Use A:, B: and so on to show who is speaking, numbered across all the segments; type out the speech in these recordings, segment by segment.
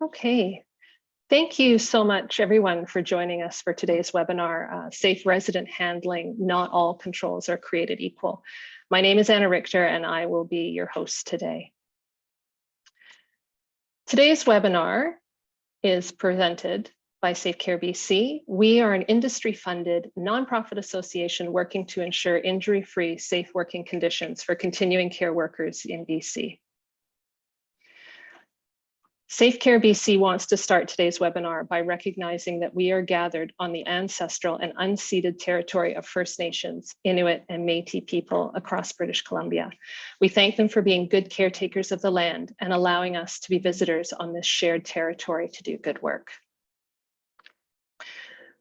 A: Okay, thank you so much everyone for joining us for today's webinar, Safe Resident Handling, Not All Controls Are Created Equal. My name is Anna Richter and I will be your host today. Today's webinar is presented by Safe Care BC. We are an industry-funded nonprofit association working to ensure injury-free, safe working conditions for continuing care workers in BC. Safe Care BC wants to start today's webinar by recognizing that we are gathered on the ancestral and unceded territory of First Nations, Inuit, and Métis people across British Columbia. We thank them for being good caretakers of the land and allowing us to be visitors on this shared territory to do good work.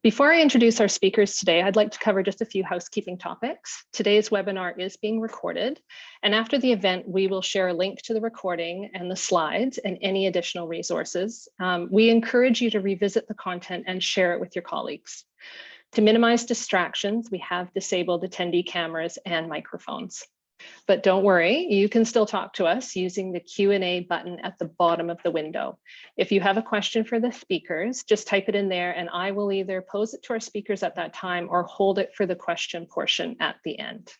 A: Before I introduce our speakers today, I'd like to cover just a few housekeeping topics. Today's webinar is being recorded, and after the event, we will share a link to the recording and the slides and any additional resources. We encourage you to revisit the content and share it with your colleagues. To minimize distractions, we have disabled attendee cameras and microphones. But don't worry, you can still talk to us using the Q&A button at the bottom of the window. If you have a question for the speakers, just type it in there and I will either pose it to our speakers at that time or hold it for the question portion at the end.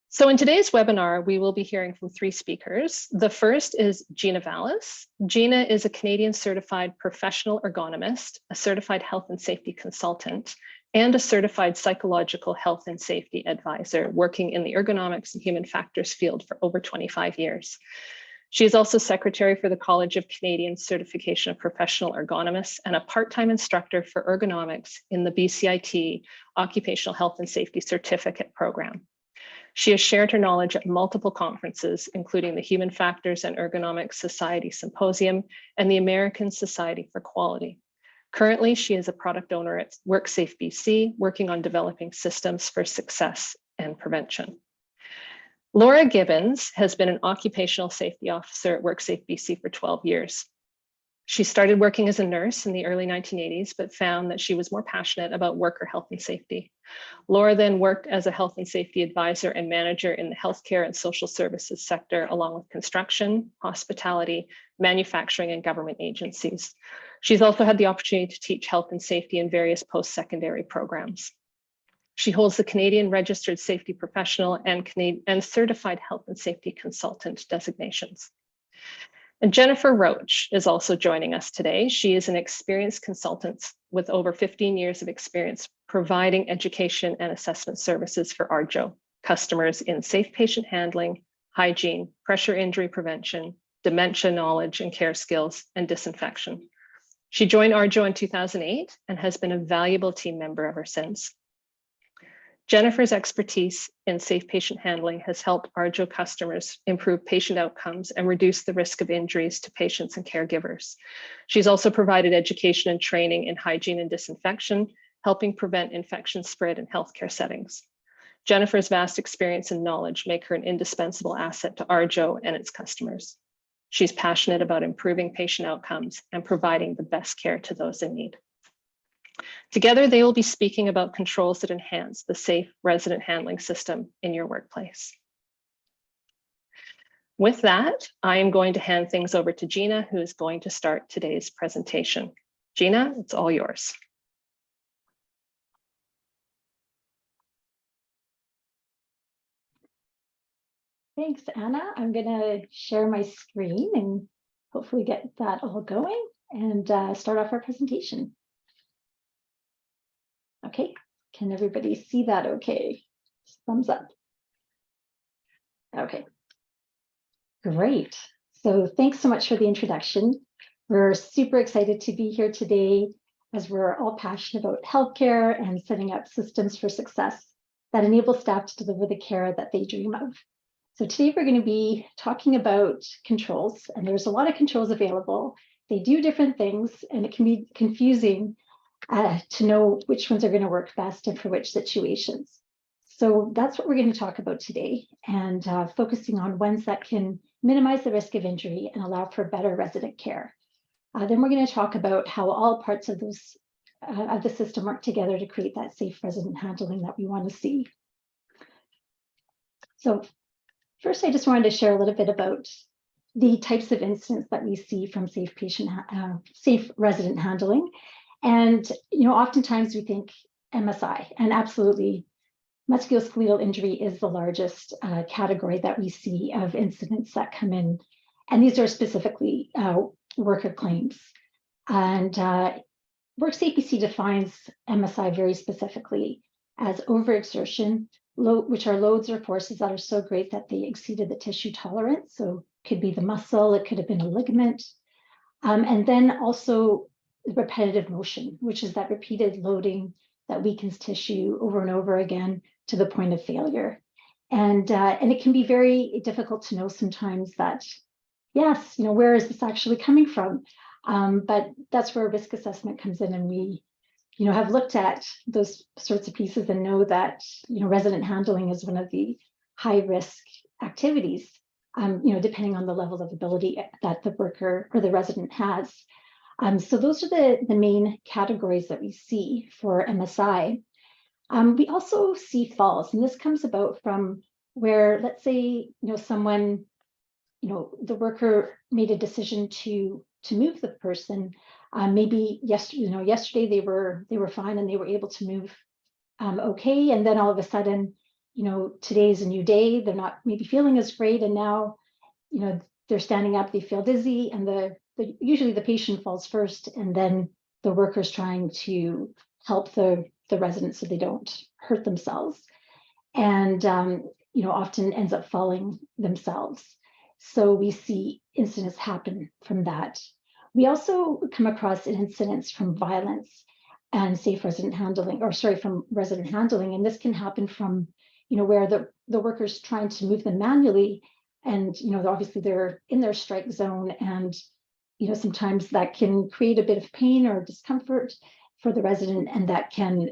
A: So in today's webinar, we will be hearing from three speakers. The first is Gina Vallis. Gina is a Canadian certified professional ergonomist, a certified health and safety consultant, and a certified psychological health and safety advisor working in the ergonomics and human factors field for over 25 years. She is also secretary for the College of Canadian Certification of Professional Ergonomists and a part-time instructor for ergonomics in the BCIT Occupational Health and Safety Certificate Program. She has shared her knowledge at multiple conferences, including the Human Factors and Ergonomics Society Symposium and the American Society for Quality. Currently, she is a product owner at WorkSafe BC, working on developing systems for success and prevention. Laura Gibbons has been an occupational safety officer at WorkSafe BC for 12 years. She started working as a nurse in the early 1980s, but found that she was more passionate about worker health and safety. Laura then worked as a health and safety advisor and manager in the healthcare and social services sector, along with construction, hospitality, manufacturing, and government agencies. She's also had the opportunity to teach health and safety in various post-secondary programs. She holds the Canadian Registered Safety Professional and Certified Health and Safety Consultant designations. And Jennifer Roach is also joining us today. She is an experienced consultant with over 15 years of experience providing education and assessment services for ARJO customers in safe patient handling, hygiene, pressure injury prevention, dementia knowledge and care skills, and disinfection. She joined ARJO in 2008 and has been a valuable team member ever since. Jennifer's expertise in safe patient handling has helped ARJO customers improve patient outcomes and reduce the risk of injuries to patients and caregivers. She's also provided education and training in hygiene and disinfection, helping prevent infection spread in healthcare settings. Jennifer's vast experience and knowledge make her an indispensable asset to ARJO and its customers. She's passionate about improving patient outcomes and providing the best care to those in need. Together, they will be speaking about controls that enhance the safe resident handling system in your workplace. With that, I am going to hand things over to Gina, who is going to start today's presentation. Gina, it's all yours.
B: Thanks, Anna. I'm going to share my screen and hopefully get that all going and start off our presentation. Okay, can everybody see that okay? Thumbs up. Okay, great. So thanks so much for the introduction. We're super excited to be here today as we're all passionate about healthcare and setting up systems for success that enable staff to deliver the care that they dream of. So today we're going to be talking about controls, and there's a lot of controls available. They do different things, and it can be confusing to know which ones are going to work best and for which situations. So that's what we're going to talk about today, and focusing on ones that can minimize the risk of injury and allow for better resident care. Then we're going to talk about how all parts of those of the system work together to create that safe resident handling that we want to see. So first, I just wanted to share a little bit about the types of incidents that we see from safe resident handling. And, oftentimes we think MSI, and absolutely musculoskeletal injury is the largest category that we see of incidents that come in. And these are specifically worker claims. And WorkSafeBC defines MSI very specifically as overexertion, which are loads or forces that are so great that they exceeded the tissue tolerance. So it could be the muscle, it could have been a ligament. And then also repetitive motion, which is that repeated loading that weakens tissue over and over again to the point of failure. And it can be very difficult to know sometimes that, yes, where is this actually coming from? But that's where risk assessment comes in, and we, have looked at those sorts of pieces and know that, resident handling is one of the high risk activities, depending on the level of ability that the worker or the resident has. So those are the main categories that we see for MSI. We also see falls, and this comes about from where, let's say, someone, the worker made a decision to move the person. Maybe yesterday they were fine and they were able to move okay, and then all of a sudden, today's a new day. They're not maybe feeling as great, and now, they're standing up. They feel dizzy, and usually the patient falls first, and then the worker's trying to help the resident so they don't hurt themselves, and often ends up falling themselves. So we see incidents happen from that. We also come across incidents from violence and safe resident handling, from resident handling, and this can happen from where the worker's trying to move them manually, and obviously they're in their strike zone, and sometimes that can create a bit of pain or discomfort for the resident, and that can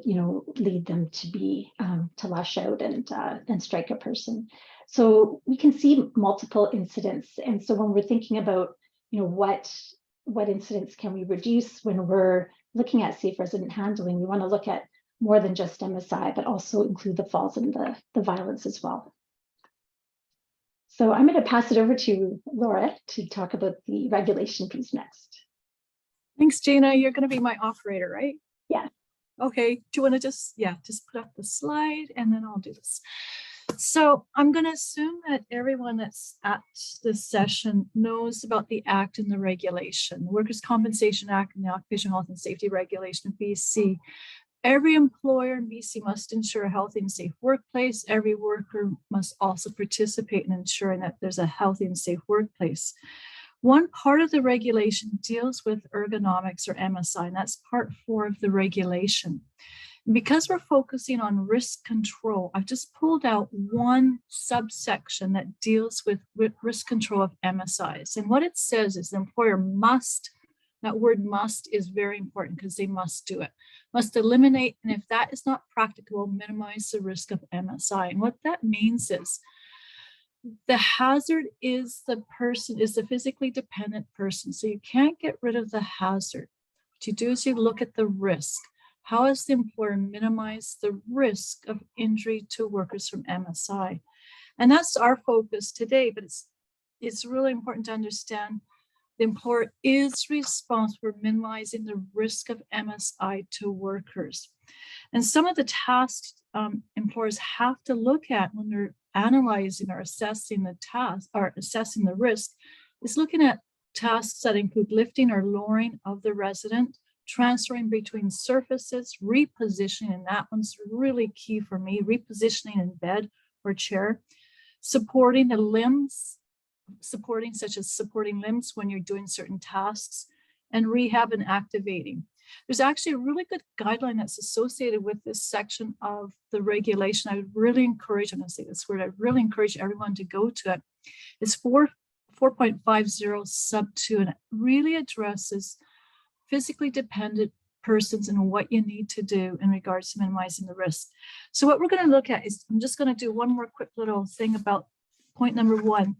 B: lead them to lash out and strike a person. So we can see multiple incidents, and so when we're thinking about what incidents can we reduce when we're looking at safe resident handling, we want to look at more than just MSI, but also include the falls and the violence as well. So I'm going to pass it over to Laura to talk about the regulation piece next.
C: Thanks, Gina. You're going to be my operator, right?
B: Yeah.
C: Okay. Do you want to just put up the slide and then I'll do this. So I'm going to assume that everyone that's at this session knows about the Act and the regulation, the Workers' Compensation Act and the Occupational Health and Safety Regulation of BC. Every employer in BC must ensure a healthy and safe workplace. Every worker must also participate in ensuring that there's a healthy and safe workplace. One part of the regulation deals with ergonomics or MSI, and that's part 4 of the regulation. And because we're focusing on risk control, I've just pulled out one subsection that deals with risk control of MSIs. And what it says is the employer must, that word must is very important because they must do it, must eliminate, and if that is not practicable, minimize the risk of MSI. And what that means is the hazard is the physically dependent person. So you can't get rid of the hazard. What you do is you look at the risk. How has the employer minimized the risk of injury to workers from MSI? And that's our focus today, but it's really important to understand the employer is responsible for minimizing the risk of MSI to workers. And some of the tasks employers have to look at when they're analyzing or assessing the task or assessing the risk is looking at tasks that include lifting or lowering of the resident, transferring between surfaces, repositioning, and that one's really key for me, repositioning in bed or chair, supporting the limbs, such as supporting limbs when you're doing certain tasks, and rehab and activating. There's actually a really good guideline that's associated with this section of the regulation. I would really encourage, I'm going to say this word, I really encourage everyone to go to it. It's 4.50 sub 2, and it really addresses physically dependent persons and what you need to do in regards to minimizing the risk. So what we're going to look at is, I'm just going to do one more quick little thing about point number 1.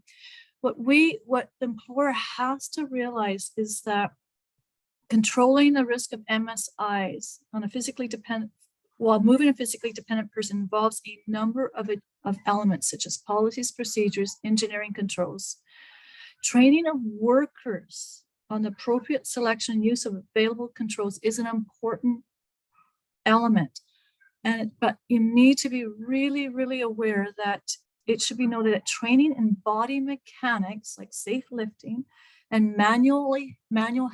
C: What the employer has to realize is that controlling the risk of MSIs on a physically dependent, while moving a physically dependent person involves a number of elements such as policies, procedures, engineering controls. Training of workers on the appropriate selection and use of available controls is an important element. But you need to be really, really aware that it should be noted that training in body mechanics, like safe lifting, and manual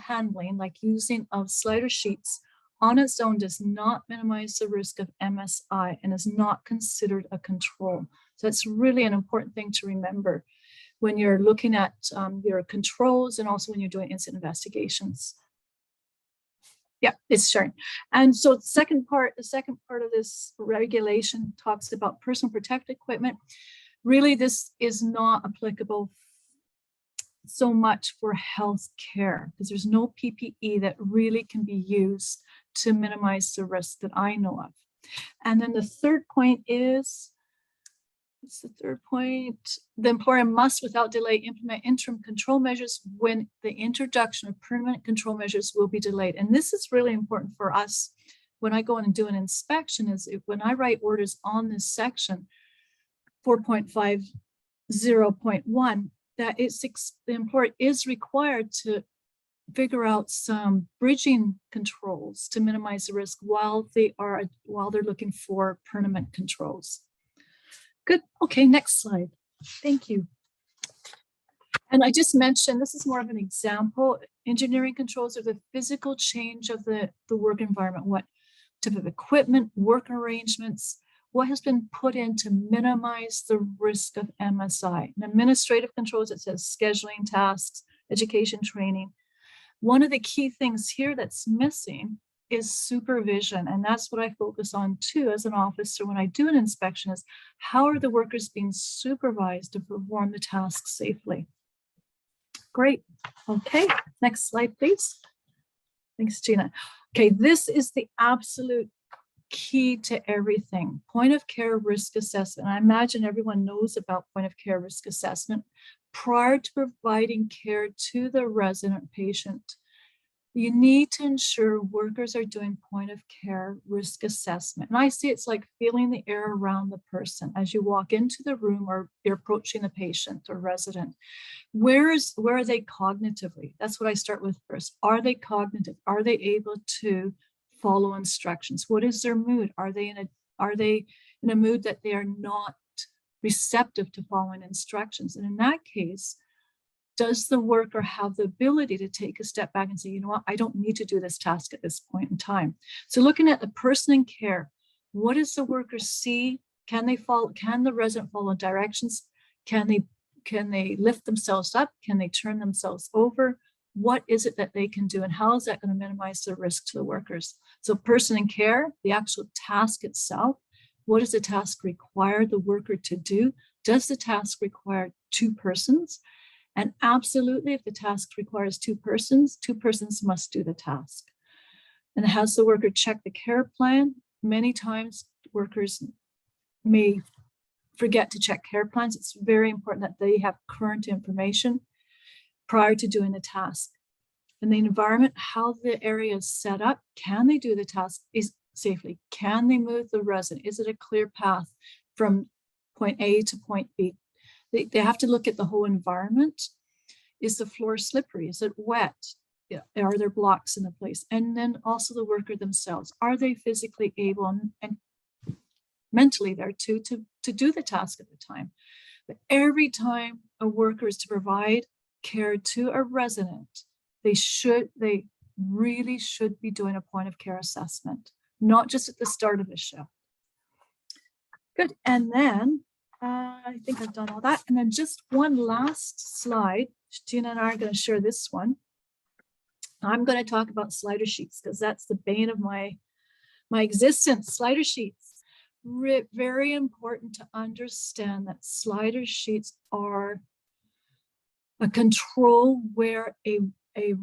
C: handling, like using of slider sheets, on its own does not minimize the risk of MSI and is not considered a control. So that's really an important thing to remember when you're looking at your controls and also when you're doing incident investigations. Yeah, it's sharing. And so the second part of this regulation talks about personal protective equipment. Really, this is not applicable so much for healthcare because there's no PPE that really can be used to minimize the risk that I know of. And then the third point is, what's the third point? The employer must, without delay, implement interim control measures when the introduction of permanent control measures will be delayed. And this is really important for us when I go in and do an inspection, is when I write orders on this section 4.50.1, that the employer is required to figure out some bridging controls to minimize the risk while they're looking for permanent controls. Good. Okay, next slide. Thank you. And I just mentioned, this is more of an example. Engineering controls are the physical change of the work environment, what type of equipment, work arrangements, what has been put in to minimize the risk of MSI. And administrative controls, it says scheduling tasks, education, training. One of the key things here that's missing is supervision. And that's what I focus on too as an officer when I do an inspection, is how are the workers being supervised to perform the task safely? Great. Okay, next slide, please. Thanks, Gina. Okay, this is the absolute key to everything. Point of care risk assessment. I imagine everyone knows about point of care risk assessment. Prior to providing care to the resident patient, you need to ensure workers are doing point of care risk assessment. And I see it's like feeling the air around the person as you walk into the room or you're approaching the patient or resident. Where are they cognitively? That's what I start with first. Are they cognitive? Are they able to follow instructions? What is their mood? Are they in a mood that they are not receptive to following instructions? And in that case, does the worker have the ability to take a step back and say, you know what, I don't need to do this task at this point in time? So looking at the person in care, what does the worker see? Can the resident follow directions? Can they lift themselves up? Can they turn themselves over? What is it that they can do, and how is that going to minimize the risk to the workers? So person in care, the actual task itself, what does the task require the worker to do? Does the task require two persons? And absolutely, if the task requires two persons must do the task. And has the worker checked the care plan? Many times workers may forget to check care plans. It's very important that they have current information prior to doing the task. And the environment, how the area is set up, can they do the task safely? Can they move the resident? Is it a clear path from point A to point B? They have to look at the whole environment. Is the floor slippery? Is it wet? Are there blocks in the place? And then also the worker themselves. Are they physically able and mentally there to do the task at the time? But every time a worker is to provide care to a resident, they really should be doing a point of care assessment, not just at the start of the shift. Good. And then I think I've done all that. And then just one last slide. Gina and I are going to share this one. I'm going to talk about slider sheets because that's the bane of my existence. Slider sheets. Very important to understand that slider sheets are a control where a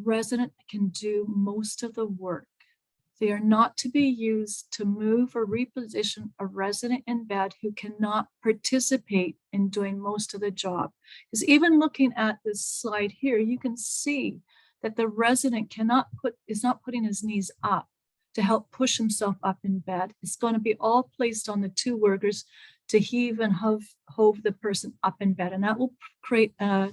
C: resident can do most of the work. They are not to be used to move or reposition a resident in bed who cannot participate in doing most of the job. Because even looking at this slide here, you can see that the resident is not putting his knees up to help push himself up in bed. It's going to be all placed on the two workers to heave and hove the person up in bed. And that will create a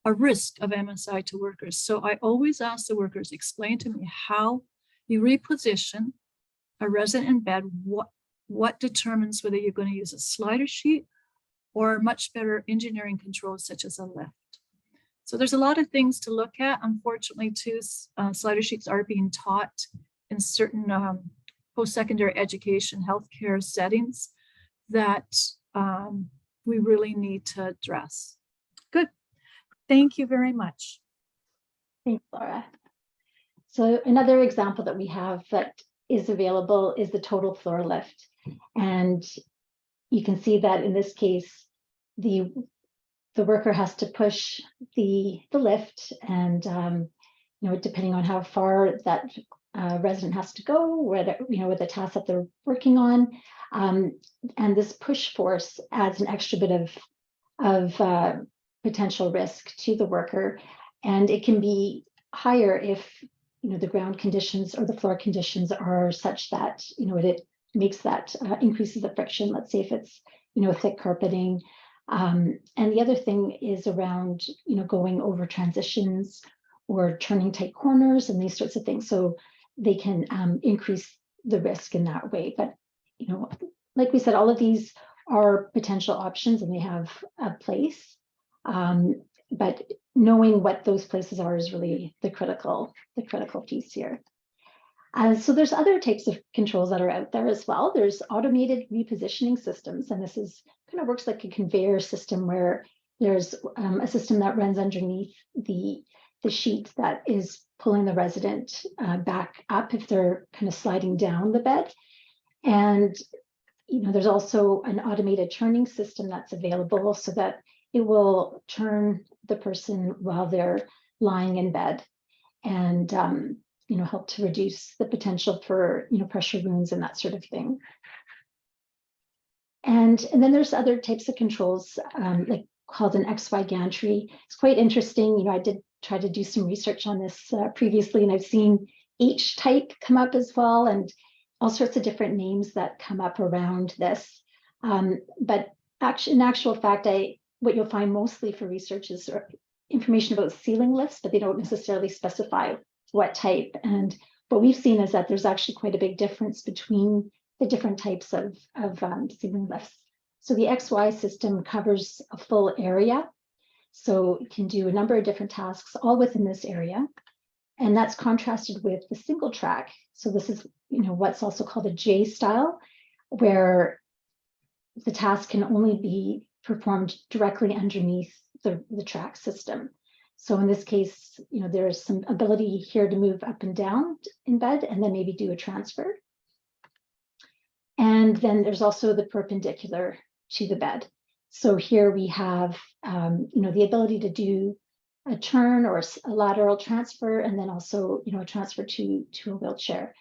C: a risk of MSI to workers. So I always ask the workers, explain to me how you reposition a resident in bed, what determines whether you're going to use a slider sheet or much better engineering controls such as a lift. So there's a lot of things to look at. Unfortunately, too, slider sheets are being taught in certain post-secondary education healthcare settings that we really need to address. Good. Thank you very much.
B: Thanks, Laura. So another example that we have that is available is the total floor lift. And you can see that in this case, the worker has to push the lift, and you know, depending on how far that resident has to go, with the task that they're working on, and this push force adds an extra bit of potential risk to the worker, and it can be higher if the ground conditions or the floor conditions are such that it makes that increases the friction. Let's say if it's thick carpeting. And the other thing is around, going over transitions or turning tight corners and these sorts of things. So they can increase the risk in that way. But, like we said, all of these are potential options and they have a place. But knowing what those places are is really the critical piece here. So there's other types of controls that are out there as well. There's automated repositioning systems, and this is kind of works like a conveyor system where there's a system that runs underneath the sheet that is pulling the resident back up if they're kind of sliding down the bed. And there's also an automated turning system that's available so that it will turn the person while they're lying in bed, and help to reduce the potential for pressure wounds and that sort of thing. And then there's other types of controls like called an XY gantry. It's quite interesting. I did try to do some research on this previously, and I've seen H type come up as well, and all sorts of different names that come up around this. But in actual fact, what you'll find mostly for research is information about ceiling lifts, but they don't necessarily specify what type. And what we've seen is that there's actually quite a big difference between the different types of ceiling lifts. So the XY system covers a full area. So it can do a number of different tasks all within this area. And that's contrasted with the single track. So this is, what's also called a J style, where the task can only be performed directly underneath the track system. So in this case, there's some ability here to move up and down in bed and then maybe do a transfer. And then there's also the perpendicular to the bed. So here we have, the ability to do a turn or a lateral transfer, and then also, a transfer to a wheelchair.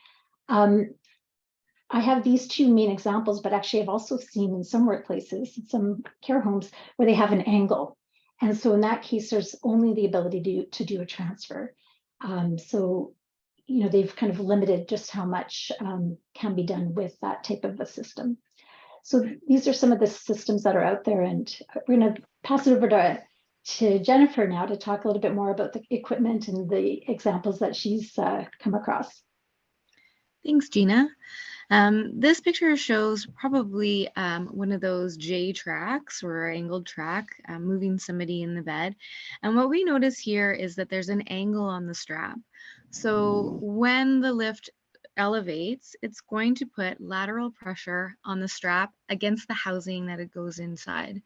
B: I have these two main examples, but actually I've also seen in some workplaces, some care homes, where they have an angle. And so in that case, there's only the ability to do a transfer. So, they've kind of limited just how much can be done with that type of a system. So these are some of the systems that are out there, and we're going to pass it over to Jennifer now to talk a little bit more about the equipment and the examples that she's come across.
D: Thanks, Gina. This picture shows probably one of those J tracks or angled track moving somebody in the bed. And what we notice here is that there's an angle on the strap. So when the lift elevates, it's going to put lateral pressure on the strap against the housing that it goes inside.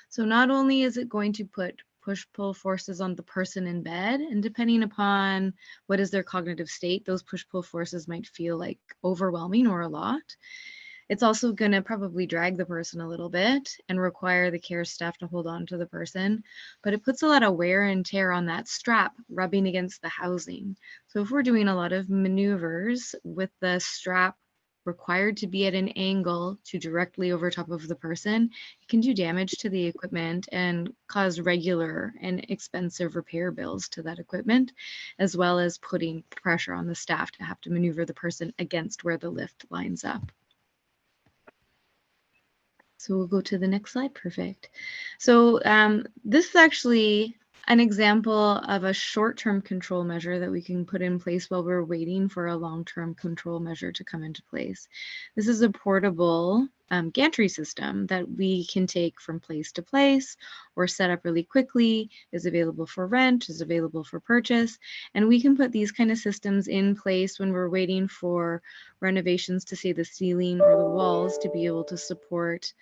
D: So not only is it going to put push-pull forces on the person in bed, and depending upon what is their cognitive state, those push-pull forces might feel like overwhelming or a lot. It's also going to probably drag the person a little bit and require the care staff to hold on to the person, but it puts a lot of wear and tear on that strap rubbing against the housing. So if we're doing a lot of maneuvers with the strap required to be at an angle to directly over top of the person, it can do damage to the equipment and cause regular and expensive repair bills to that equipment, as well as putting pressure on the staff to have to maneuver the person against where the lift lines up. So we'll go to the next slide. Perfect. So this is actually an example of a short-term control measure that we can put in place while we're waiting for a long-term control measure to come into place. This is a portable gantry system that we can take from place to place or set up really quickly, is available for rent, is available for purchase. And we can put these kind of systems in place when we're waiting for renovations to, say, the ceiling or the walls to be able to support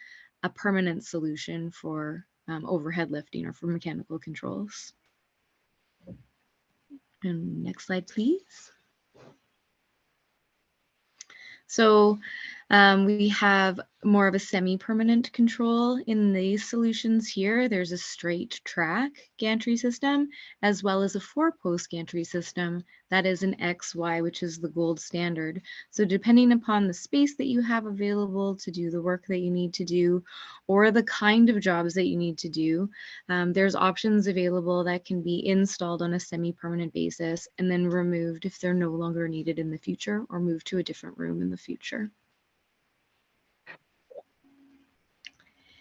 D: a permanent solution for overhead lifting or for mechanical controls. And next slide, please. So we have more of a semi-permanent control in these solutions here. There's a straight track gantry system, as well as a 4-post gantry system that is an XY, which is the gold standard. So depending upon the space that you have available to do the work that you need to do, or the kind of jobs that you need to do, there's options available that can be installed on a semi-permanent basis and then removed if they're no longer needed in the future, or moved to a different room in the future.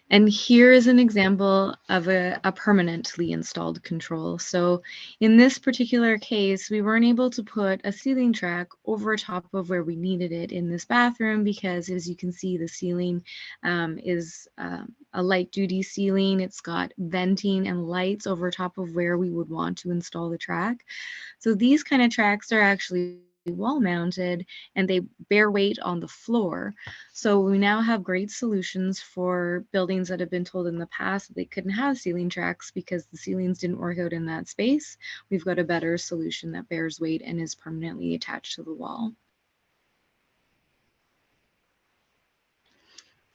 D: And here is an example of a permanently installed control. So in this particular case, we weren't able to put a ceiling track over top of where we needed it in this bathroom because, as you can see, the ceiling is a light duty ceiling. It's got venting and lights over top of where we would want to install the track. So these kind of tracks are actually wall mounted and they bear weight on the floor. So we now have great solutions for buildings that have been told in the past that they couldn't have ceiling tracks because the ceilings didn't work out in that space. We've got a better solution that bears weight and is permanently attached to the wall.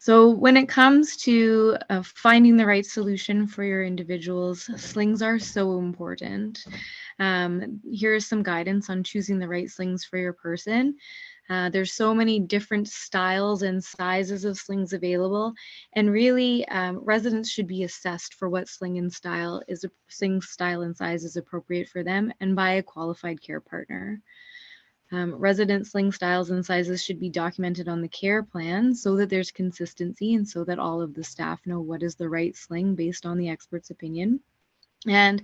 D: So when it comes to finding the right solution for your individuals, slings are so important. Here's some guidance on choosing the right slings for your person. There's so many different styles and sizes of slings available, and really residents should be assessed for what sling style and size is appropriate for them, and by a qualified care partner. Resident sling styles and sizes should be documented on the care plan so that there's consistency and so that all of the staff know what is the right sling based on the expert's opinion. And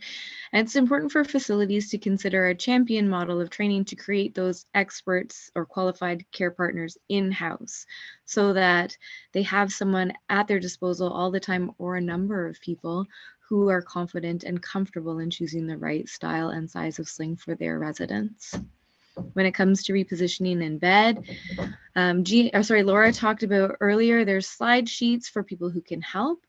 D: it's important for facilities to consider a champion model of training to create those experts or qualified care partners in-house so that they have someone at their disposal all the time, or a number of people who are confident and comfortable in choosing the right style and size of sling for their residents. When it comes to repositioning in bed, Laura talked about earlier, there's slide sheets for people who can help.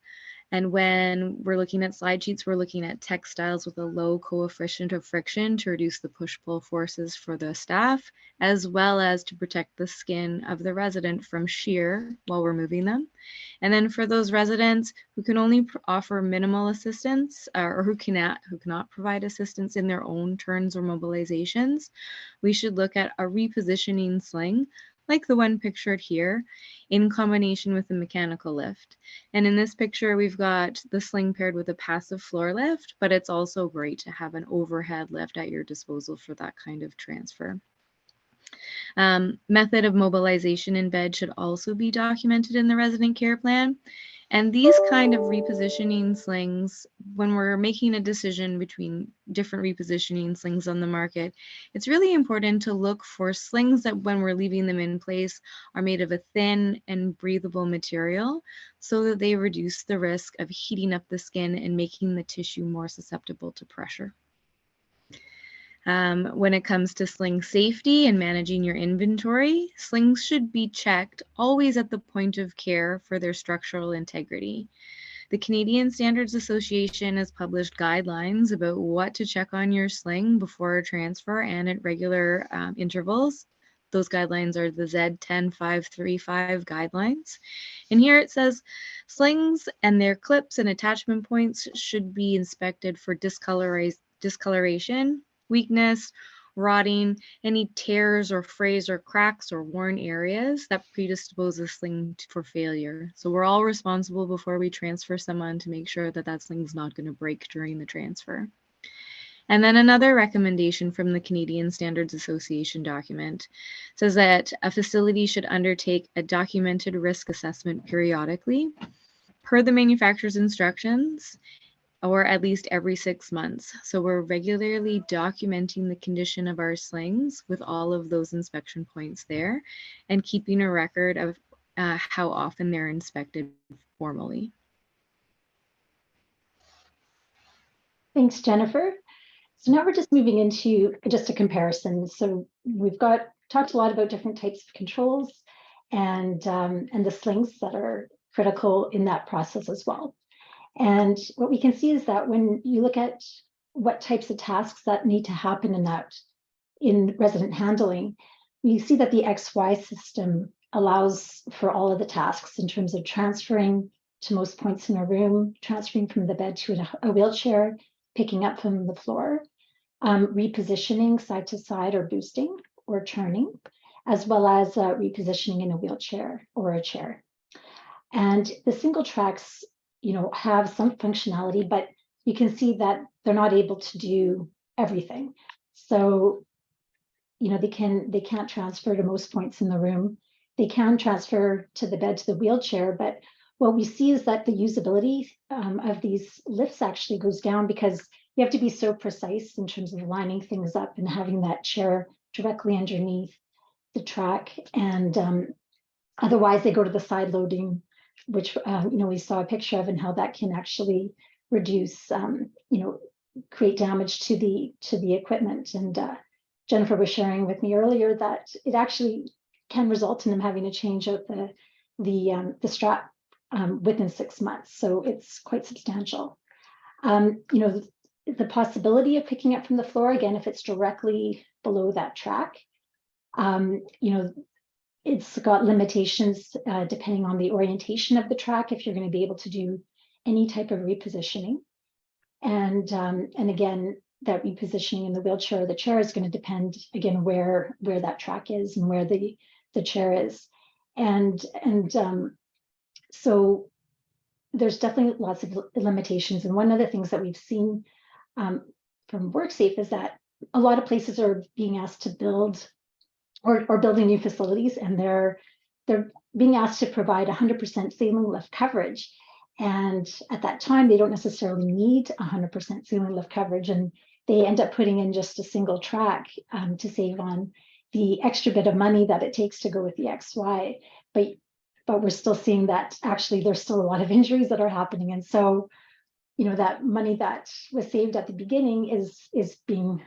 D: And when we're looking at slide sheets, we're looking at textiles with a low coefficient of friction to reduce the push-pull forces for the staff, as well as to protect the skin of the resident from shear while we're moving them. And then for those residents who can only offer minimal assistance or who cannot provide assistance in their own turns or mobilizations, we should look at a repositioning sling like the one pictured here, in combination with a mechanical lift. And in this picture, we've got the sling paired with a passive floor lift, but it's also great to have an overhead lift at your disposal for that kind of transfer. Method of mobilization in bed should also be documented in the resident care plan. And these kind of repositioning slings, when we're making a decision between different repositioning slings on the market, it's really important to look for slings that when we're leaving them in place are made of a thin and breathable material so that they reduce the risk of heating up the skin and making the tissue more susceptible to pressure. When it comes to sling safety and managing your inventory, slings should be checked always at the point of care for their structural integrity. The Canadian Standards Association has published guidelines about what to check on your sling before a transfer and at regular intervals. Those guidelines are the Z10535 guidelines. And here it says, slings and their clips and attachment points should be inspected for discoloration, weakness, rotting, any tears or frays or cracks or worn areas that predispose the sling for failure. So we're all responsible before we transfer someone to make sure that that sling's not going to break during the transfer. And then another recommendation from the Canadian Standards Association document says that a facility should undertake a documented risk assessment periodically per the manufacturer's instructions, or at least every 6 months. So we're regularly documenting the condition of our slings with all of those inspection points there and keeping a record of how often they're inspected formally.
B: Thanks, Jennifer. So now we're just moving into just a comparison. So we've talked a lot about different types of controls and the slings that are critical in that process as well. And what we can see is that when you look at what types of tasks that need to happen in resident handling, we see that the XY system allows for all of the tasks in terms of transferring to most points in a room, transferring from the bed to a wheelchair, picking up from the floor, repositioning side to side or boosting or turning, as well as repositioning in a wheelchair or a chair. And the single tracks, have some functionality, but you can see that they're not able to do everything. So, they can't transfer to most points in the room. They can transfer to the bed, to the wheelchair, but what we see is that the usability of these lifts actually goes down because you have to be so precise in terms of lining things up and having that chair directly underneath the track. And otherwise they go to the side loading, which we saw a picture of, and how that can actually reduce, create damage to the equipment. And Jennifer was sharing with me earlier that it actually can result in them having to change out the strap within 6 months. So it's quite substantial. The possibility of picking up from the floor, again, if it's directly below that track, it's got limitations depending on the orientation of the track, if you're going to be able to do any type of repositioning. And again, that repositioning in the wheelchair or the chair is going to depend, again, where that track is and where the chair is. And so there's definitely lots of limitations. And one of the things that we've seen from WorkSafe is that a lot of places are being asked to build or building new facilities, and they're being asked to provide 100% ceiling lift coverage. And at that time, they don't necessarily need 100% ceiling lift coverage, and they end up putting in just a single track to save on the extra bit of money that it takes to go with the XY. But we're still seeing that actually there's still a lot of injuries that are happening. And so, that money that was saved at the beginning is being,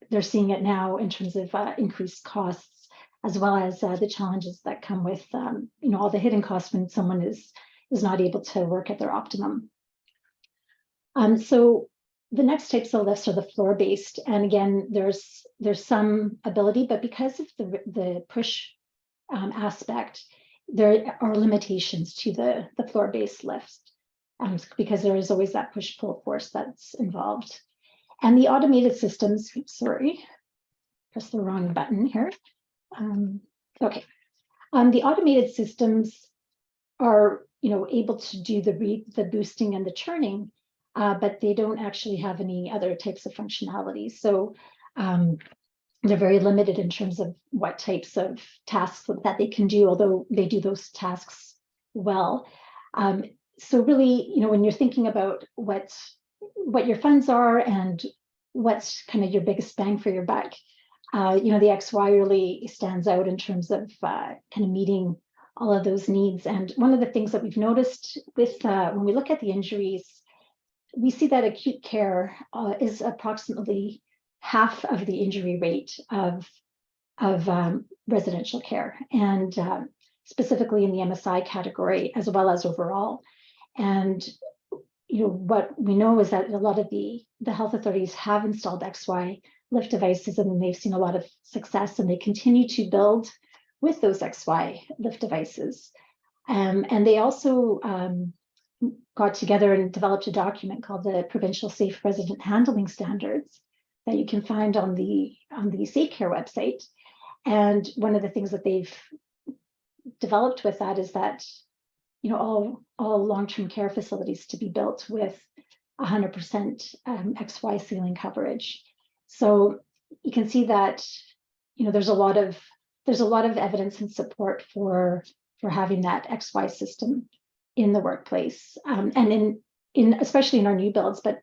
B: they're seeing it now in terms of increased costs, as well as the challenges that come with, all the hidden costs when someone is not able to work at their optimum. So the next types of lifts are the floor-based. And again, there's some ability, but because of the push aspect, there are limitations to the floor-based lifts because there is always that push-pull force that's involved. And the automated systems, sorry, press the wrong button here. Okay, the automated systems are able to do the boosting and the churning, but they don't actually have any other types of functionality. So they're very limited in terms of what types of tasks that they can do, although they do those tasks well. So really, when you're thinking about what your funds are and what's kind of your biggest bang for your buck, the XY really stands out in terms of kind of meeting all of those needs. And one of the things that we've noticed with when we look at the injuries, we see that acute care is approximately half of the injury rate of residential care, and specifically in the MSI category, as well as overall. And what we know is that a lot of the health authorities have installed XY lift devices, and they've seen a lot of success, and they continue to build with those XY lift devices. And they also got together and developed a document called the Provincial Safe Resident Handling Standards that you can find on the Safe Care website. And one of the things that they've developed with that is that all long-term care facilities to be built with 100% XY ceiling coverage. So you can see that there's a lot of evidence and support for having that XY system in the workplace. And especially in our new builds, but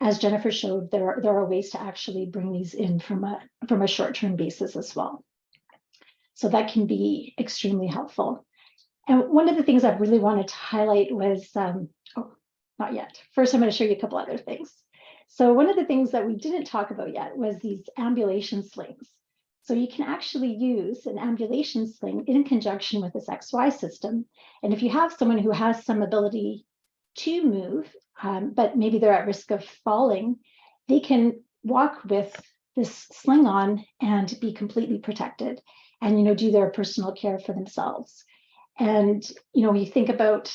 B: as Jennifer showed, there are ways to actually bring these in from a short-term basis as well. So that can be extremely helpful. And one of the things I really wanted to highlight was, not yet. First, I'm going to show you a couple other things. So one of the things that we didn't talk about yet was these ambulation slings. So you can actually use an ambulation sling in conjunction with this XY system. And if you have someone who has some ability to move, but maybe they're at risk of falling, they can walk with this sling on and be completely protected and, do their personal care for themselves. And, you think about,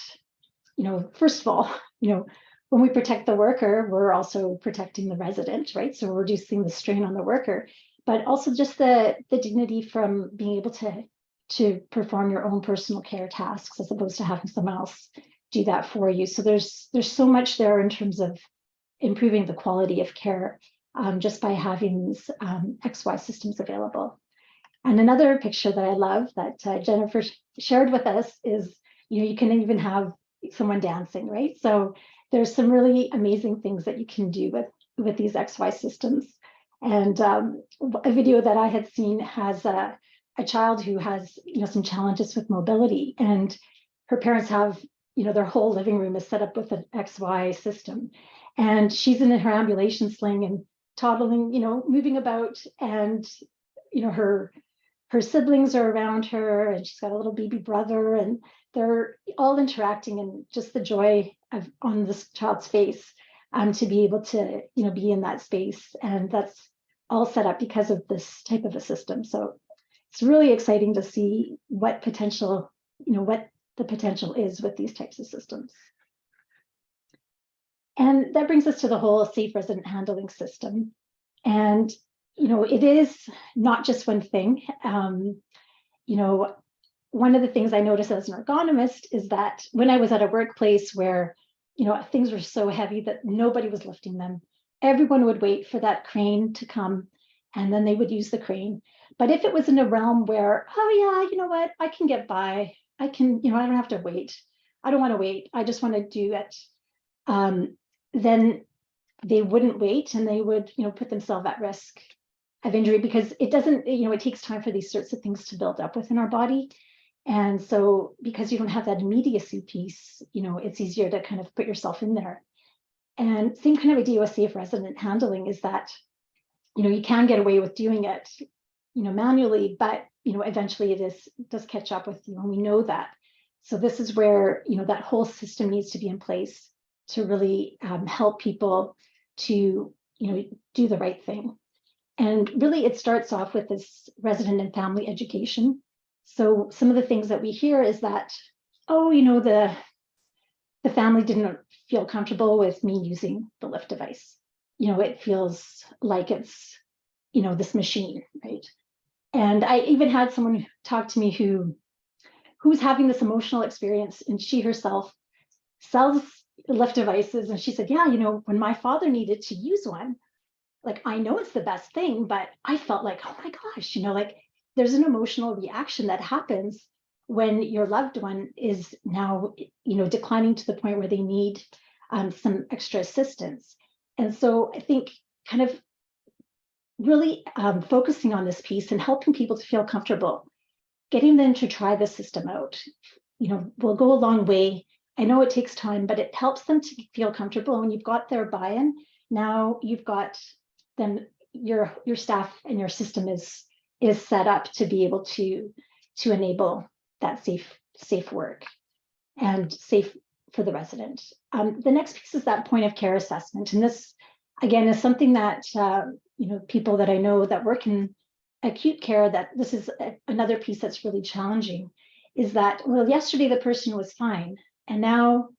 B: first of all, when we protect the worker, we're also protecting the resident, right? So we're reducing the strain on the worker, but also just the dignity from being able to perform your own personal care tasks as opposed to having someone else do that for you. So there's so much there in terms of improving the quality of care just by having these XY systems available. And another picture that I love that Jennifer shared with us is, you can even have someone dancing, right? So there's some really amazing things that you can do with these XY systems. And a video that I had seen has a child who has, some challenges with mobility, and her parents have, their whole living room is set up with an XY system. And she's in her ambulation sling and toddling, moving about, and, her siblings are around her, and she's got a little baby brother, and they're all interacting, and just the joy on this child's face to be able to, be in that space. And that's all set up because of this type of a system. So it's really exciting to see what potential, what the potential is with these types of systems. And that brings us to the whole safe resident handling system. And it is not just one thing. One of the things I noticed as an ergonomist is that when I was at a workplace where, things were so heavy that nobody was lifting them, everyone would wait for that crane to come, and then they would use the crane. But if it was in a realm where, oh yeah, you know what, I can get by, I can, I don't have to wait. I don't want to wait. I just want to do it. Then they wouldn't wait, and they would, put themselves at risk of injury, because it doesn't, it takes time for these sorts of things to build up within our body. And so because you don't have that immediacy piece, it's easier to kind of put yourself in there. And same kind of idea with safe resident handling is that, you can get away with doing it, manually, but, eventually it does catch up with you, and we know that. So this is where, that whole system needs to be in place to really help people to, do the right thing. And really, it starts off with this resident and family education. So some of the things that we hear is that, oh, the family didn't feel comfortable with me using the lift device. It feels like it's, this machine, right? And I even had someone talk to me who's having this emotional experience, and she herself sells lift devices. And she said, yeah, when my father needed to use one, like, I know it's the best thing, but I felt like, oh my gosh, like there's an emotional reaction that happens when your loved one is now, declining to the point where they need some extra assistance. And so I think kind of really focusing on this piece and helping people to feel comfortable, getting them to try the system out, will go a long way. I know it takes time, but it helps them to feel comfortable. When you've got their buy-in, now you've got them, your staff and your system is set up to be able to enable that safe work and safe for the resident. The next piece is that point of care assessment. And this, again, is something that, people that I know that work in acute care, that this is another piece that's really challenging, is that, well, yesterday the person was fine, and now,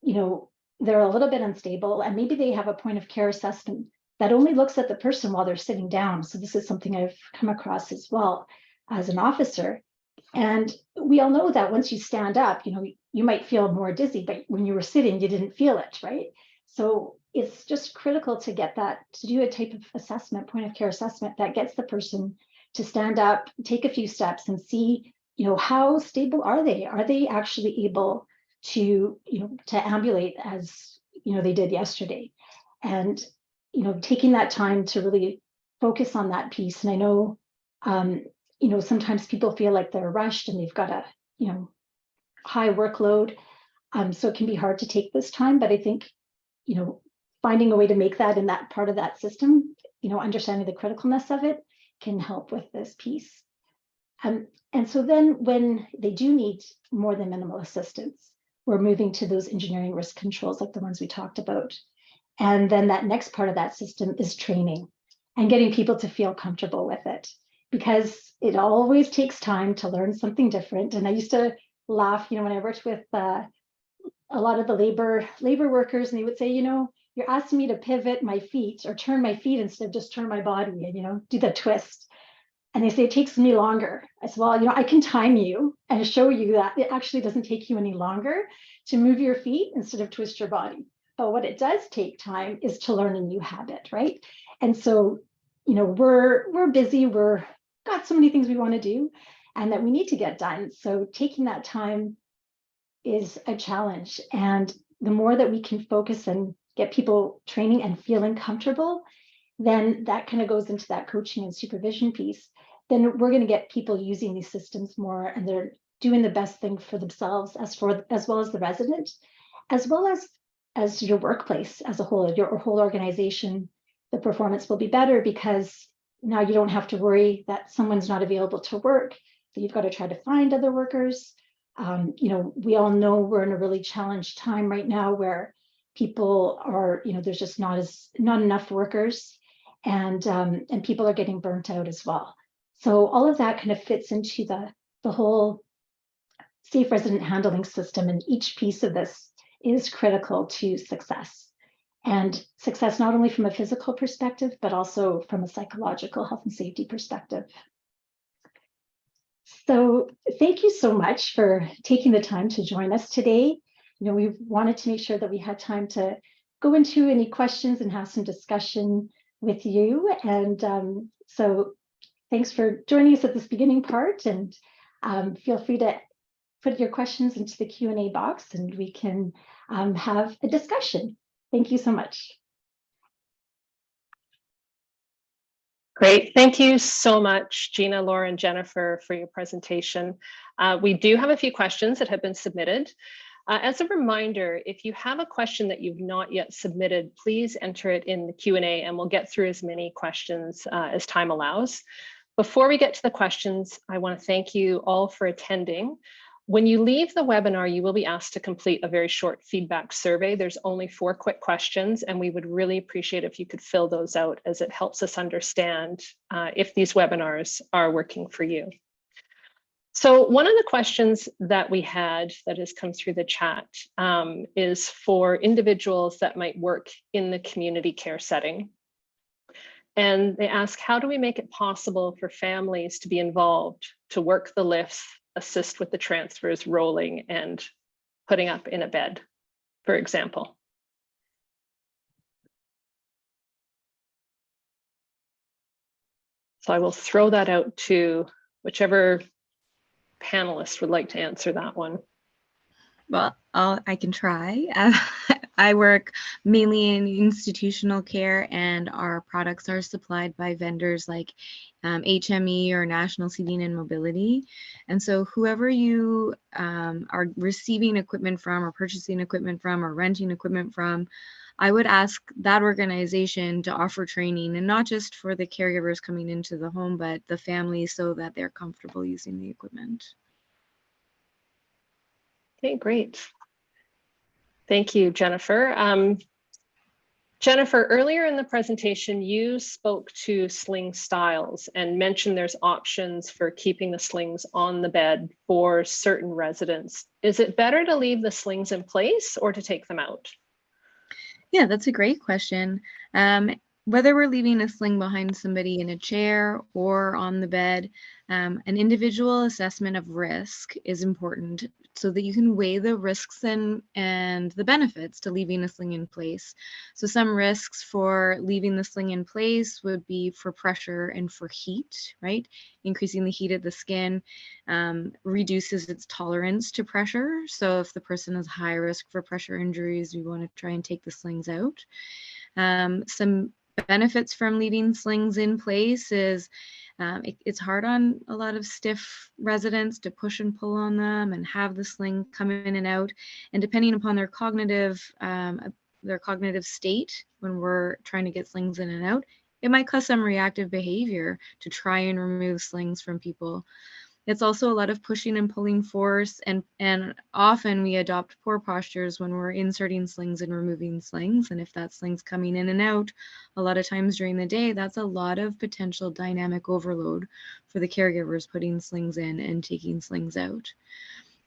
B: they're a little bit unstable, and maybe they have a point of care assessment that only looks at the person while they're sitting down. So this is something I've come across as well as an officer. And we all know that once you stand up, you might feel more dizzy, but when you were sitting, you didn't feel it, right? So it's just critical to get that, to do a type of assessment, point of care assessment, that gets the person to stand up, take a few steps, and see, how stable are they? Are they actually able to, to ambulate as, they did yesterday. And, taking that time to really focus on that piece. And I know, sometimes people feel like they're rushed and they've got a, high workload. So it can be hard to take this time, but I think, finding a way to make that in that part of that system, understanding the criticalness of it can help with this piece. And so then when they do need more than minimal assistance, we're moving to those engineering risk controls like the ones we talked about. And then that next part of that system is training and getting people to feel comfortable with it, because it always takes time to learn something different. And I used to laugh, when I worked with a lot of the labor workers, and they would say, you're asking me to pivot my feet or turn my feet instead of just turn my body and, do the twist. And they say it takes me longer. I said, well, I can time you and show you that it actually doesn't take you any longer to move your feet instead of twist your body. But what it does take time is to learn a new habit, right? And so, we're busy, we're got so many things we want to do and that we need to get done. So taking that time is a challenge. And the more that we can focus and get people training and feeling comfortable, then that kind of goes into that coaching and supervision piece. Then we're going to get people using these systems more, and they're doing the best thing for themselves as well as the resident, as well as your workplace as a whole, your whole organization. The performance will be better because now you don't have to worry that someone's not available to work. So you've got to try to find other workers. We all know we're in a really challenged time right now where people are, there's just not enough workers, and people are getting burnt out as well. So all of that kind of fits into the whole safe resident handling system, and each piece of this is critical to success. And success not only from a physical perspective, but also from a psychological health and safety perspective. So thank you so much for taking the time to join us today. We wanted to make sure that we had time to go into any questions and have some discussion with you. And so thanks for joining us at this beginning part, and feel free to put your questions into the Q&A box and we can have a discussion. Thank you so much.
A: Great. Thank you so much, Gina, Laura, and Jennifer, for your presentation. We do have a few questions that have been submitted. As a reminder, if you have a question that you've not yet submitted, please enter it in the Q&A and we'll get through as many questions as time allows. Before we get to the questions, I want to thank you all for attending. When you leave the webinar, you will be asked to complete a very short feedback survey. There's only 4 quick questions, and we would really appreciate if you could fill those out, as it helps us understand if these webinars are working for you. So one of the questions that we had that has come through the chat is for individuals that might work in the community care setting. And they ask, how do we make it possible for families to be involved, to work the lifts, assist with the transfers, rolling, and putting up in a bed, for example? So I will throw that out to whichever panelist would like to answer that one.
D: Well, I can try. I work mainly in institutional care, and our products are supplied by vendors like HME or National Seating and Mobility. And so whoever you are receiving equipment from, or purchasing equipment from, or renting equipment from, I would ask that organization to offer training, and not just for the caregivers coming into the home, but the families, so that they're comfortable using the equipment.
A: Okay, great. Thank you, Jennifer. Jennifer, earlier in the presentation, you spoke to sling styles and mentioned there's options for keeping the slings on the bed for certain residents. Is it better to leave the slings in place or to take them out?
D: Yeah, that's a great question. Whether we're leaving a sling behind somebody in a chair or on the bed, an individual assessment of risk is important so that you can weigh the risks and the benefits to leaving a sling in place. So some risks for leaving the sling in place would be for pressure and for heat, right? Increasing the heat of the skin reduces its tolerance to pressure. So if the person has high risk for pressure injuries, we want to try and take the slings out. Some benefits from leaving slings in place is it's hard on a lot of stiff residents to push and pull on them and have the sling come in and out. And depending upon their cognitive state when we're trying to get slings in and out, it might cause some reactive behavior to try and remove slings from people. It's also a lot of pushing and pulling force, and often we adopt poor postures when we're inserting slings and removing slings. And if that sling's coming in and out a lot of times during the day, that's a lot of potential dynamic overload for the caregivers putting slings in and taking slings out.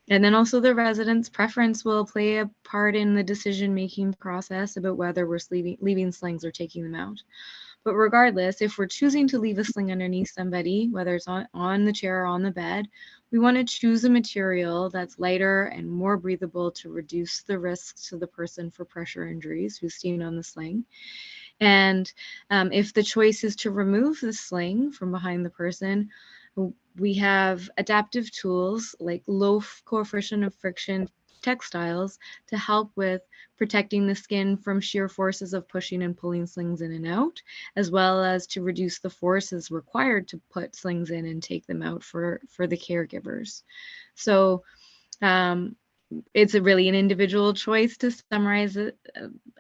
D: And then also the resident's preference will play a part in the decision-making process about whether we're leaving slings or taking them out. But regardless, if we're choosing to leave a sling underneath somebody, whether it's on the chair or on the bed, we want to choose a material that's lighter and more breathable to reduce the risks to the person for pressure injuries who's staying on the sling. And if the choice is to remove the sling from behind the person, we have adaptive tools like low coefficient of friction textiles to help with protecting the skin from shear forces of pushing and pulling slings in and out, as well as to reduce the forces required to put slings in and take them out for the caregivers. So it's really an individual choice to summarize it,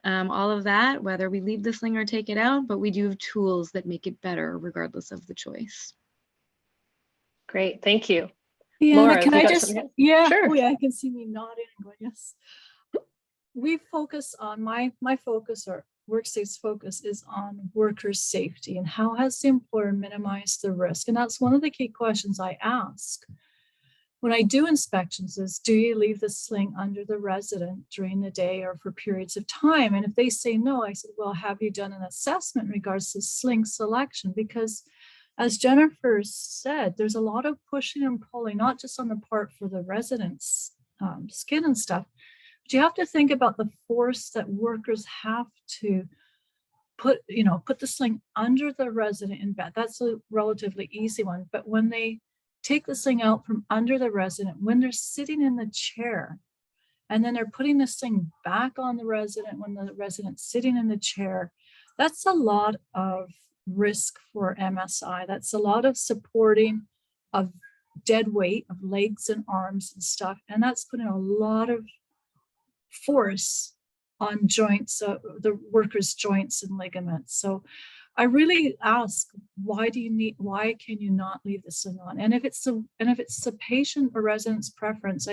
D: all of that, whether we leave the sling or take it out, but we do have tools that make it better regardless of the choice.
A: Great, thank you.
C: Yeah,
A: Laura,
C: can
A: you
C: I
A: got
C: just,
A: something?
C: yeah,
A: Sure.
C: oh yeah, I can see me nodding and going, yes. We focus on, my focus, or WorkSafe's focus, is on worker safety and how has the employer minimized the risk? And that's one of the key questions I ask when I do inspections is, do you leave the sling under the resident during the day or for periods of time? And if they say no, I said, well, have you done an assessment in regards to sling selection? Because as Jennifer said, there's a lot of pushing and pulling, not just on the part for the residents' skin and stuff, but you have to think about the force that workers have to put the sling under the resident in bed. That's a relatively easy one. But when they take the sling out from under the resident, when they're sitting in the chair, and then they're putting the sling back on the resident when the resident's sitting in the chair, that's a lot of risk for MSI. That's a lot of supporting of dead weight of legs and arms and stuff. And that's putting a lot of force on joints, the workers' joints and ligaments. So I really ask, why can you not leave the sling on? And if it's the patient or resident's preference,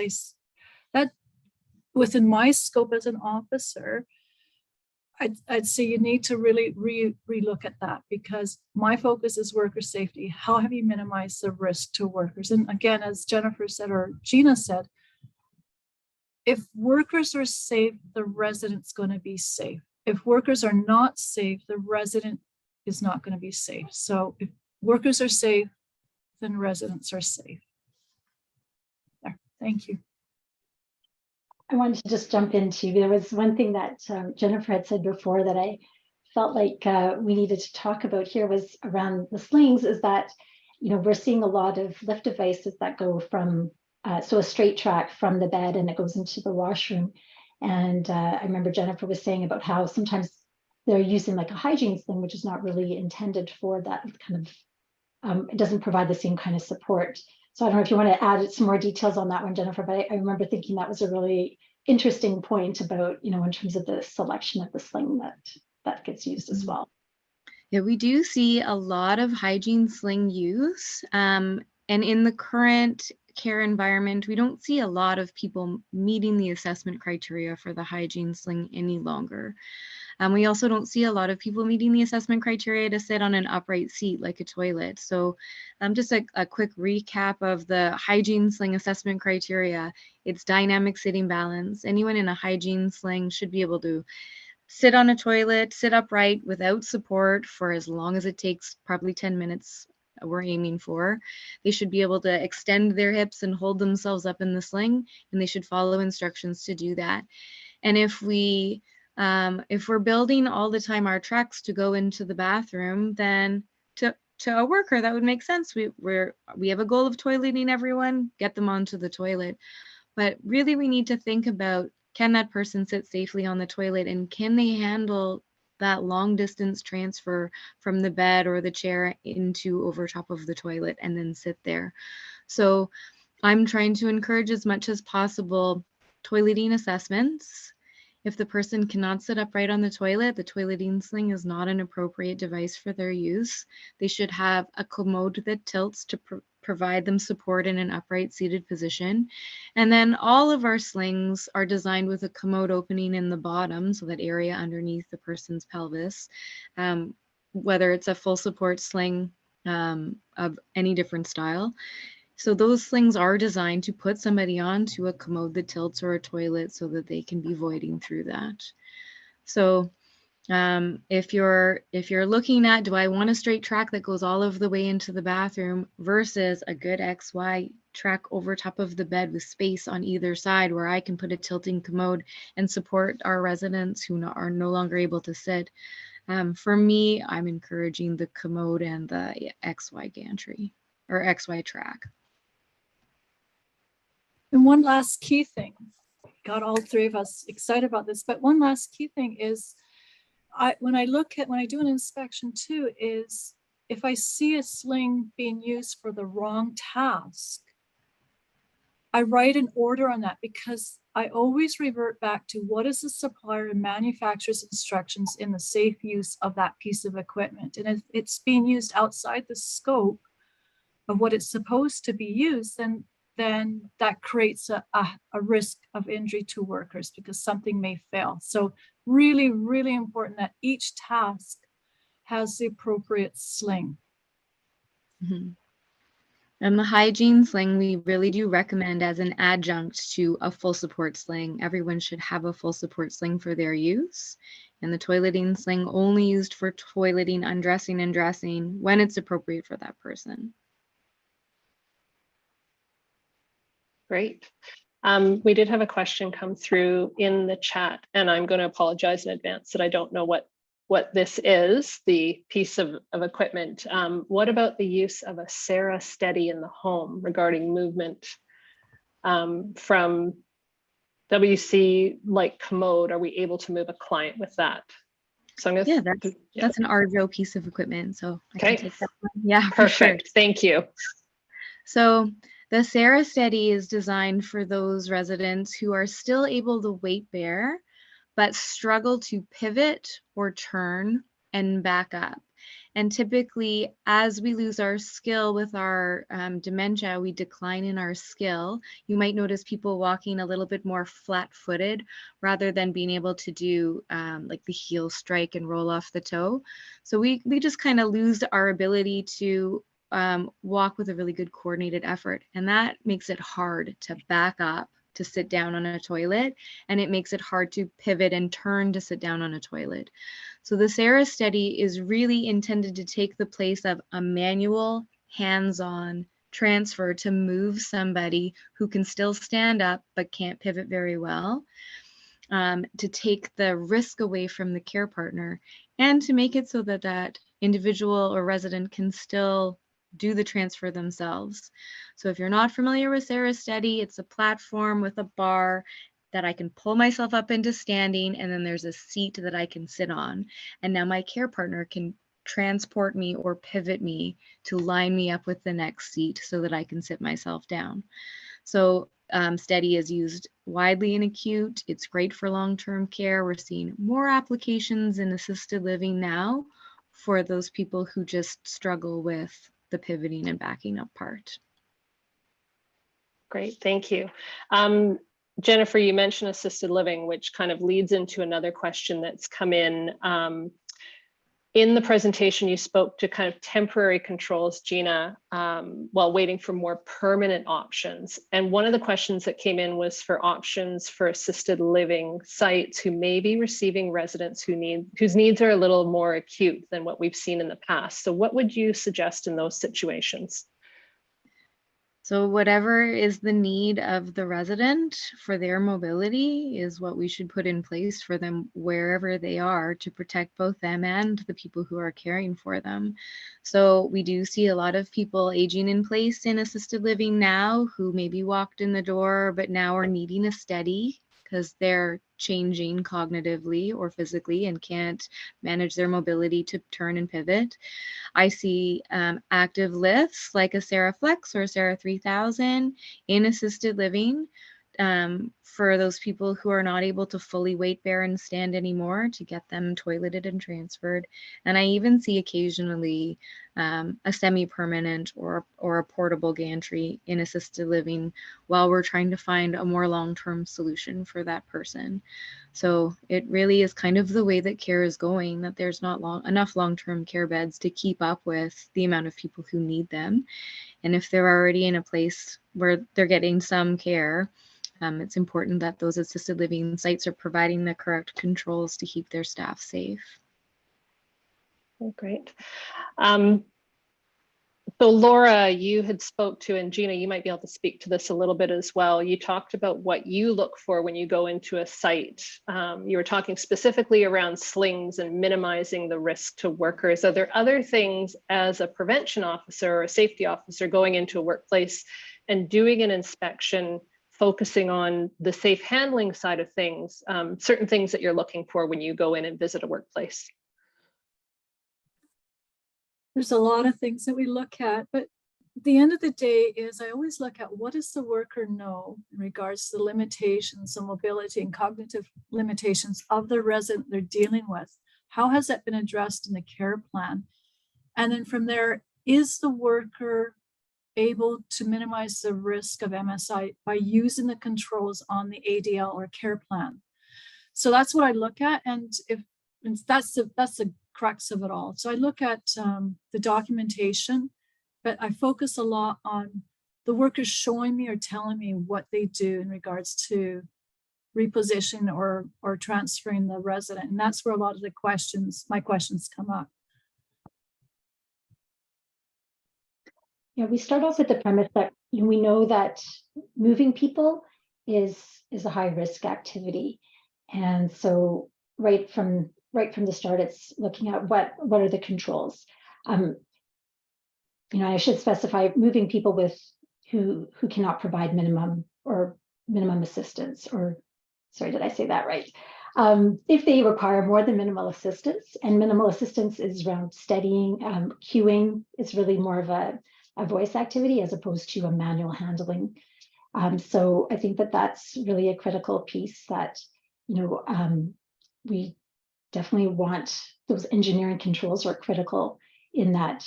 C: that within my scope as an officer, I'd say you need to really relook at that, because my focus is worker safety. How have you minimized the risk to workers? And again, as Jennifer said, or Gina said, if workers are safe, the resident's going to be safe. If workers are not safe, the resident is not going to be safe. So if workers are safe, then residents are safe. There, thank you.
B: I wanted to just jump into, there was one thing that Jennifer had said before that I felt like we needed to talk about here was around the slings, is that, we're seeing a lot of lift devices that go from, so a straight track from the bed and it goes into the washroom. And I remember Jennifer was saying about how sometimes they're using like a hygiene sling, which is not really intended for that kind of, it doesn't provide the same kind of support. So I don't know if you want to add some more details on that one, Jennifer, but I remember thinking that was a really interesting point about, in terms of the selection of the sling that gets used as well.
D: Yeah, we do see a lot of hygiene sling use. And in the current care environment, we don't see a lot of people meeting the assessment criteria for the hygiene sling any longer. We also don't see a lot of people meeting the assessment criteria to sit on an upright seat like a toilet. So just a quick recap of the hygiene sling assessment criteria. It's dynamic sitting balance. Anyone in a hygiene sling should be able to sit on a toilet, sit upright without support for as long as it takes, probably 10 minutes we're aiming for. They should be able to extend their hips and hold themselves up in the sling, and they should follow instructions to do that. And if we're building all the time our tracks to go into the bathroom, then to a worker, that would make sense. We have a goal of toileting everyone, get them onto the toilet. But really we need to think about, can that person sit safely on the toilet, and can they handle that long distance transfer from the bed or the chair into over top of the toilet and then sit there. So I'm trying to encourage as much as possible toileting assessments. If the person cannot sit upright on the toilet, the toileting sling is not an appropriate device for their use. They should have a commode that tilts to provide them support in an upright seated position. And then all of our slings are designed with a commode opening in the bottom, so that area underneath the person's pelvis, whether it's a full support sling of any different style. So those slings are designed to put somebody onto a commode that tilts or a toilet so that they can be voiding through that. So if you're looking at, do I want a straight track that goes all of the way into the bathroom versus a good XY track over top of the bed with space on either side where I can put a tilting commode and support our residents who are no longer able to sit? For me, I'm encouraging the commode and the XY gantry or XY track.
C: And one last key thing, got all three of us excited about this, but one last key thing is, when I do an inspection too, is if I see a sling being used for the wrong task, I write an order on that, because I always revert back to what is the supplier and manufacturer's instructions in the safe use of that piece of equipment. And if it's being used outside the scope of what it's supposed to be used, then that creates a risk of injury to workers, because something may fail. So really, really important that each task has the appropriate sling.
D: Mm-hmm. And the hygiene sling, we really do recommend as an adjunct to a full support sling. Everyone should have a full support sling for their use. And the toileting sling only used for toileting, undressing, and dressing when it's appropriate for that person.
A: Great. We did have a question come through in the chat, and I'm going to apologize in advance that I don't know what this is, the piece of equipment. What about the use of a Sarah Steady in the home regarding movement from WC like commode? Are we able to move a client with that? So I'm gonna,
D: that's an RJO piece of equipment, so I
A: okay.
D: can take that one. Yeah,
A: Perfect.
D: For sure.
A: Thank you.
D: So the Sarah Steady is designed for those residents who are still able to weight bear, but struggle to pivot or turn and back up. And typically, as we lose our skill with our dementia, we decline in our skill. You might notice people walking a little bit more flat-footed rather than being able to do like the heel strike and roll off the toe. So we just kind of lose our ability to walk with a really good coordinated effort. And that makes it hard to back up to sit down on a toilet, and it makes it hard to pivot and turn to sit down on a toilet. So the Sarah Steady is really intended to take the place of a manual, hands-on transfer to move somebody who can still stand up but can't pivot very well, to take the risk away from the care partner, and to make it so that that individual or resident can still do the transfer themselves. So if you're not familiar with Sarah Steady, it's a platform with a bar that I can pull myself up into standing, and then there's a seat that I can sit on. And now my care partner can transport me or pivot me to line me up with the next seat so that I can sit myself down. So Steady is used widely in acute. It's great for long-term care. We're seeing more applications in assisted living now for those people who just struggle with the pivoting and backing up part.
A: Great, thank you. Jennifer, you mentioned assisted living, which kind of leads into another question that's come in in the presentation, you spoke to kind of temporary controls, Gina, while waiting for more permanent options. And one of the questions that came in was for options for assisted living sites who may be receiving residents whose needs are a little more acute than what we've seen in the past. So what would you suggest in those situations?
D: So whatever is the need of the resident for their mobility is what we should put in place for them wherever they are to protect both them and the people who are caring for them. So we do see a lot of people aging in place in assisted living now who maybe walked in the door but now are needing a steady because they're changing cognitively or physically and can't manage their mobility to turn and pivot. I see active lifts like a Sarah Flex or a Sarah 3000 in assisted living for those people who are not able to fully weight bear and stand anymore to get them toileted and transferred. And I even see occasionally a semi-permanent or a portable gantry in assisted living while we're trying to find a more long-term solution for that person. So it really is kind of the way that care is going, that there's not enough long-term care beds to keep up with the amount of people who need them. And if they're already in a place where they're getting some care, it's important that those assisted living sites are providing the correct controls to keep their staff safe.
A: Oh, great. So Laura, you had spoke to, and Gina, you might be able to speak to this a little bit as well. You talked about what you look for when you go into a site. You were talking specifically around slings and minimizing the risk to workers. Are there other things as a prevention officer or a safety officer going into a workplace and doing an inspection, focusing on the safe handling side of things, certain things that you're looking for when you go in and visit a workplace?
C: There's a lot of things that we look at, but at the end of the day is I always look at what does the worker know in regards to the limitations of mobility and cognitive limitations of the resident they're dealing with. How has that been addressed in the care plan? And then from there, is the worker able to minimize the risk of MSI by using the controls on the ADL or care plan? So that's what I look at, and that's the crux of it all. So I look at the documentation, but I focus a lot on the workers showing me or telling me what they do in regards to reposition or transferring the resident, and that's where a lot of my questions come up.
B: Yeah, we start off with the premise that we know that moving people is a high risk activity, and so right from the start, it's looking at what are the controls. I should specify moving people who cannot provide minimum assistance, or sorry, did I say that right? If they require more than minimal assistance, and minimal assistance is around steadying, queuing is really more of a voice activity as opposed to a manual handling. So I think that that's really a critical piece that, we definitely want. Those engineering controls are critical in that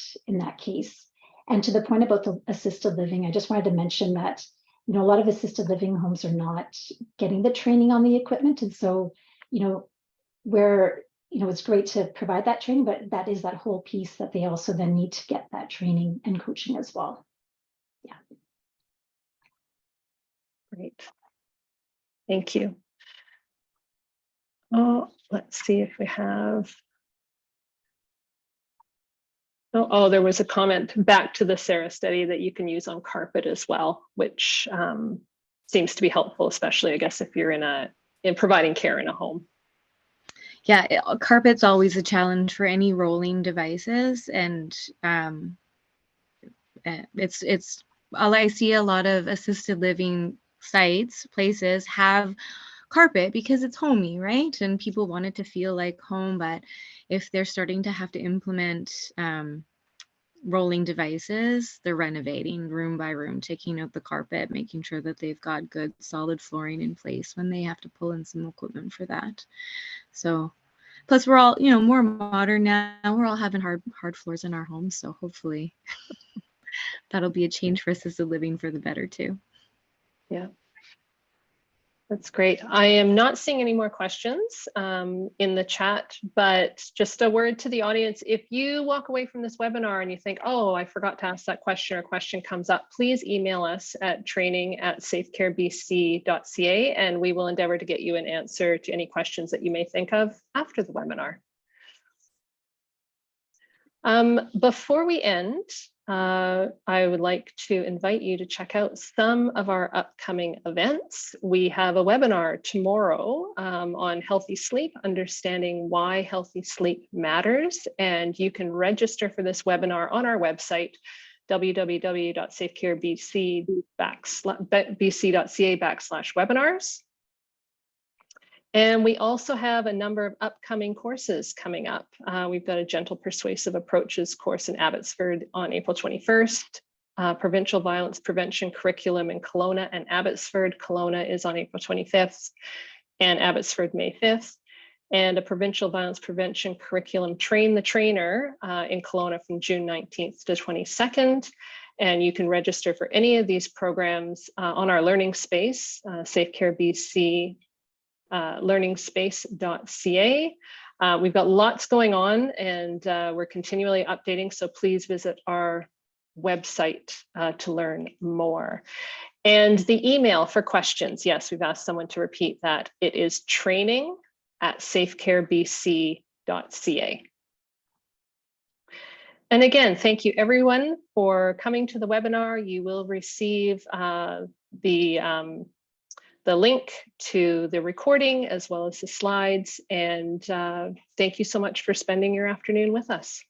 B: case. And to the point about the assisted living, I just wanted to mention that, a lot of assisted living homes are not getting the training on the equipment. And so, where, it's great to provide that training, but that is that whole piece that they also then need to get that training and coaching as well. Yeah.
A: Great. Thank you. Oh, let's see if we have. Oh, there was a comment back to the Sarah study that you can use on carpet as well, which seems to be helpful, especially, I guess, if you're in providing care in a home.
D: Yeah, carpet's always a challenge for any rolling devices, and I see a lot of assisted living sites, places have carpet because it's homey, right? And people want it to feel like home, but if they're starting to have to implement rolling devices, they're renovating room by room, taking out the carpet, making sure that they've got good solid flooring in place when they have to pull in some equipment for that. So plus we're all, more modern now. We're all having hard floors in our homes. So hopefully that'll be a change for assisted living for the better too.
A: Yeah. That's great. I am not seeing any more questions in the chat, but just a word to the audience. If you walk away from this webinar and you think, oh, I forgot to ask that question or question comes up, please email us at training@safecarebc.ca and we will endeavor to get you an answer to any questions that you may think of after the webinar. Before we end, I would like to invite you to check out some of our upcoming events. We have a webinar tomorrow on healthy sleep, understanding why healthy sleep matters. And you can register for this webinar on our website, www.safecarebc.ca/webinars. And we also have a number of upcoming courses coming up. We've got a Gentle Persuasive Approaches course in Abbotsford on April 21st, Provincial Violence Prevention Curriculum in Kelowna and Abbotsford. Kelowna is on April 25th and Abbotsford May 5th. And a Provincial Violence Prevention Curriculum Train the Trainer in Kelowna from June 19th to 22nd. And you can register for any of these programs on our learning space, Safe Care BC learningspace.ca. We've got lots going on and we're continually updating, so please visit our website to learn more. And the email for questions, yes, we've asked someone to repeat that. It is training@safecarebc.ca. And again, thank you everyone for coming to the webinar. You will receive the link to the recording as well as the slides. And thank you so much for spending your afternoon with us.